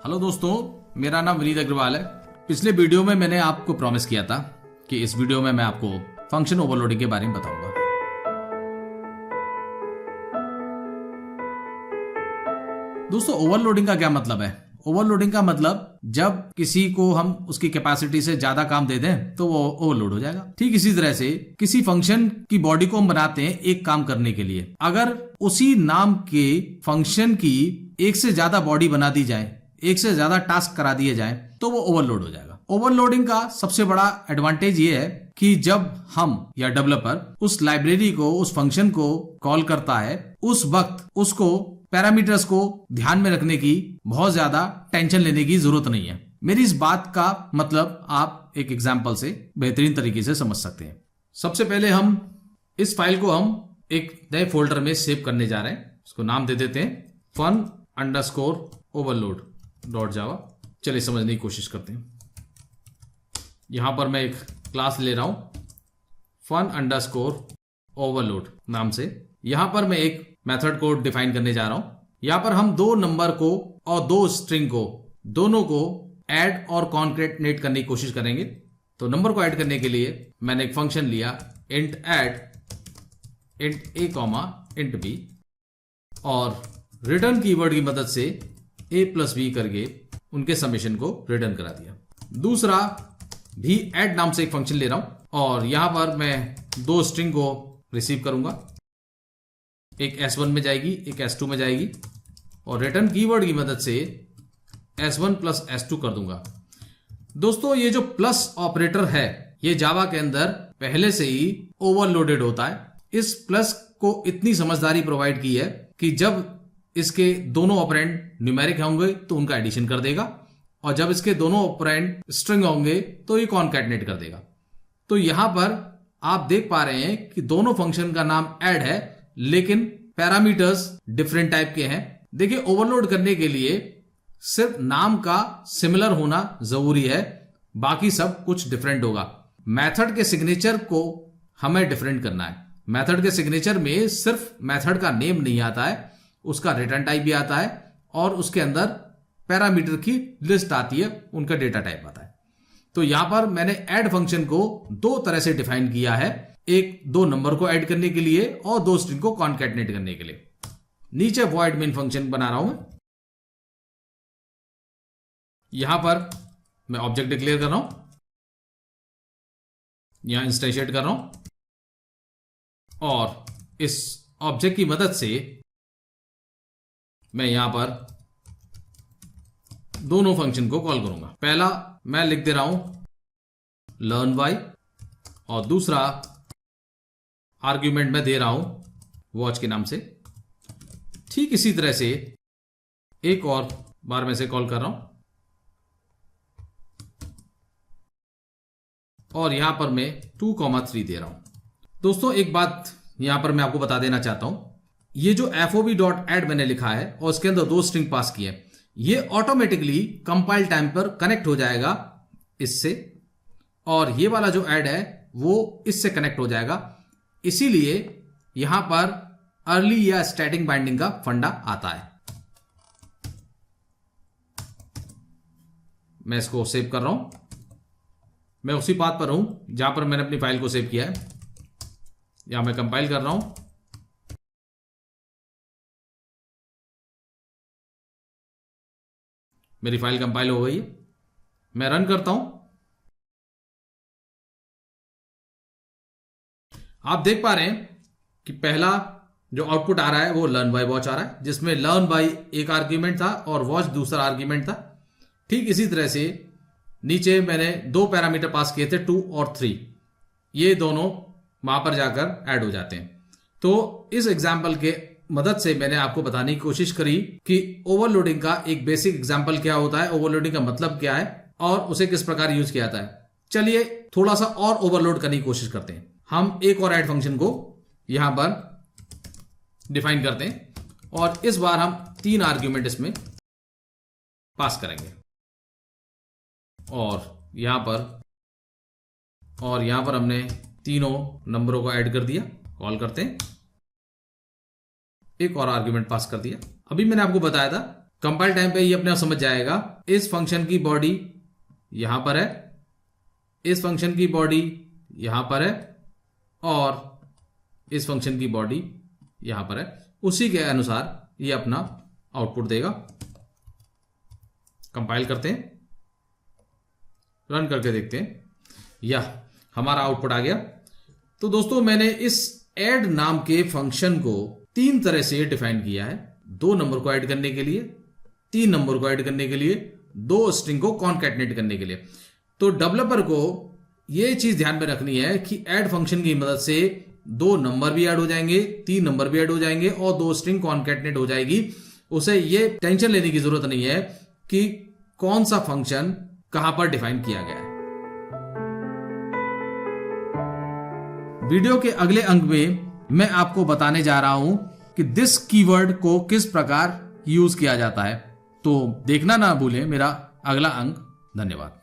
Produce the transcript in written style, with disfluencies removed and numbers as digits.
Hello दोस्तों, मेरा नाम विनीत अग्रवाल है। पिछले वीडियो में मैंने आपको प्रॉमिस किया था कि इस वीडियो में मैं आपको फंक्शन ओवरलोडिंग के बारे में बताऊंगा। दोस्तों, ओवरलोडिंग का क्या मतलब है? ओवरलोडिंग का मतलब जब किसी को हम उसकी कैपेसिटी से ज्यादा काम दे दें तो वो ओवरलोड हो जाएगा। ठीक इसी तरह से किसी फंक्शन की बॉडी को हम बनाते हैं एक काम करने के लिए। अगर उसी नाम के फंक्शन की एक से ज्यादा बॉडी बना दी जाए, एक से ज्यादा टास्क करा दिए जाए तो वो ओवरलोड हो जाएगा। ओवरलोडिंग का सबसे बड़ा एडवांटेज ये है कि जब हम या डेवलपर उस लाइब्रेरी को, उस फंक्शन को कॉल करता है, उस वक्त उसको पैरामीटर्स को ध्यान में रखने की बहुत ज्यादा टेंशन लेने की जरूरत नहीं है। मेरी इस बात का मतलब आप एक एग्जांपल से बेहतरीन तरीके से समझ सकते हैं। सबसे पहले हम इस फाइल को हम एक नए फोल्डर में सेव करने जा रहे हैं। इसको नाम दे देते हैं fun_overload.java। चलिए समझने की कोशिश करते हैं। यहां पर मैं एक क्लास ले रहा हूं fun_overload नाम से। यहां पर मैं एक मेथड को डिफाइन करने जा रहा हूं। यहां पर हम दो नंबर को और दो स्ट्रिंग को, दोनों को ऐड और कॉन्कैटिनेट करने की कोशिश करेंगे। तो नंबर को ऐड करने के लिए मैंने एक फंक्शन लिया int add int a, int b और रिटर्न कीवर्ड की मदद से a प्लस b करके उनके समेशन को रिटर्न करा दिया। दूसरा भी ऐड नाम से एक फंक्शन ले रहा हूं और यहां पर मैं दो स्ट्रिंग को रिसीव करूंगा। एक S1 में जाएगी, एक S2 में जाएगी और रिटर्न कीवर्ड की मदद से S1 प्लस S2 कर दूंगा। दोस्तों, ये जो प्लस ऑपरेटर है ये जावा के अंदर पहले से ही ओवरलोडेड होता है। इस प्लस को इतनी समझदारी प्रोवाइड की है कि जब इसके दोनों ऑपरेंड न्यूमेरिक होंगे तो उनका एडिशन कर देगा और जब इसके दोनों ऑपरेंड स्ट्रिंग होंगे तो ये कॉन्कैटिनेट कर देगा। तो यहां पर आप देख पा रहे हैं कि दोनों फंक्शन का नाम ऐड है लेकिन पैरामीटर्स डिफरेंट टाइप के हैं। देखिए, ओवरलोड करने के लिए सिर्फ नाम का सिमिलर होना जरूरी है, बाकी सब कुछ डिफरेंट होगा। मेथड के सिग्नेचर को हमें डिफरेंट करना है। मेथड के सिग्नेचर में सिर्फ मेथड का नेम नहीं आता है, उसका रिटर्न टाइप भी आता है और उसके अंदर पैरामीटर की लिस्ट आती है, उनका डेटा टाइप आता है। तो यहां पर मैंने ऐड फंक्शन को दो तरह से डिफाइन किया है, एक दो नंबर को ऐड करने के लिए और दो स्ट्रिंग को कॉन्कैटिनेट करने के लिए। नीचे वॉइड मेन फंक्शन बना रहा हूं मैं। यहां पर मैं ऑब्जेक्ट डिक्लेयर कर रहा हूं, यहां इंस्टेंशिएट कर रहा हूं और इस ऑब्जेक्ट की मदद से मैं यहां पर दोनों फंक्शन को कॉल करूंगा। पहला मैं लिख दे रहा हूं लर्न बाय और दूसरा आर्ग्यूमेंट में दे रहा हूं वॉच के नाम से। ठीक इसी तरह से एक और बार मैं से कॉल कर रहा हूं और यहां पर मैं 2,3 दे रहा हूं। दोस्तों, एक बात यहां पर मैं आपको बता देना चाहता हूं, ये जो fob.add मैंने लिखा है और उसके अंदर दो स्ट्रिंग पास की है, ये ऑटोमेटिकली कंपाइल टाइम पर कनेक्ट हो जाएगा इससे और ये वाला जो ऐड है वो इससे कनेक्ट हो जाएगा। इसीलिए यहां पर अर्ली या स्टैटिक बाइंडिंग का फंडा आता है। मैं इसको सेव कर रहा हूं। मैं उसी पाथ पर हूं जहां पर मैंने अपनी फाइल को सेव किया है। यहां मैं कंपाइल कर रहा हूं। मेरी फाइल कंपाइल हो गई है। मैं रन करता हूं। आप देख पा रहे हैं कि पहला जो आउटपुट आ रहा है वो लर्न बाय वॉच आ रहा है, जिसमें लर्न बाय एक आर्ग्यूमेंट था और वॉच दूसरा आर्ग्यूमेंट था। ठीक इसी तरह से नीचे मैंने दो पैरामीटर पास किए थे 2 और 3, ये दोनों वहां पर जाकर ऐड हो जाते हैं। तो इस एग्जाम्पल के मदद से मैंने आपको बताने की कोशिश करी कि ओवरलोडिंग का एक बेसिक एग्जाम्पल क्या होता है, ओवरलोडिंग का मतलब क्या है और उसे किस प्रकार यूज किया जाता है। चलिए थोड़ा सा और ओवरलोड करने की कोशिश करते हैं। हम एक और ऐड फंक्शन को यहां पर डिफाइन करते हैं और इस बार हम 3 आर्ग्यूमेंट इसमें पास करेंगे और यहां पर हमने तीनों नंबरों को ऐड कर दिया। कॉल करते हैं, एक और आर्ग्यूमेंट पास कर दिया। अभी मैंने आपको बताया था कंपाइल टाइम पे ये अपने आप समझ जाएगा। इस फंक्शन की बॉडी यहां पर है, इस फंक्शन की बॉडी यहां पर है और इस फंक्शन की बॉडी यहां पर है। उसी के अनुसार ये अपना आउटपुट देगा। कंपाइल करते हैं, रन करके देखते हैं, यह हमारा आउटपुट आ गया। तो दोस्तों मैंने इस ऐड नाम के फंक्शन को 3 तरह से डिफाइन किया है। 2 नंबर को ऐड करने के लिए, 3 नंबर को ऐड करने के लिए, 2 स्ट्रिंग को कॉन्कैटिनेट करने के लिए। तो डेवलपर को यह चीज ध्यान में रखनी है कि ऐड फंक्शन की मदद से 2 नंबर भी ऐड हो जाएंगे, 3 नंबर भी ऐड हो जाएंगे और 2 स्ट्रिंग कॉन्कैटिनेट हो जाएगी। उसे ये टेंशन लेने की जरूरत नहीं है कि कौन सा फंक्शन कहां पर डिफाइन किया गया है। वीडियो के अगले अंक में मैं आपको बताने जा रहा हूं कि दिस कीवर्ड को किस प्रकार यूज किया जाता है। तो देखना ना भूलें मेरा अगला अंक। धन्यवाद।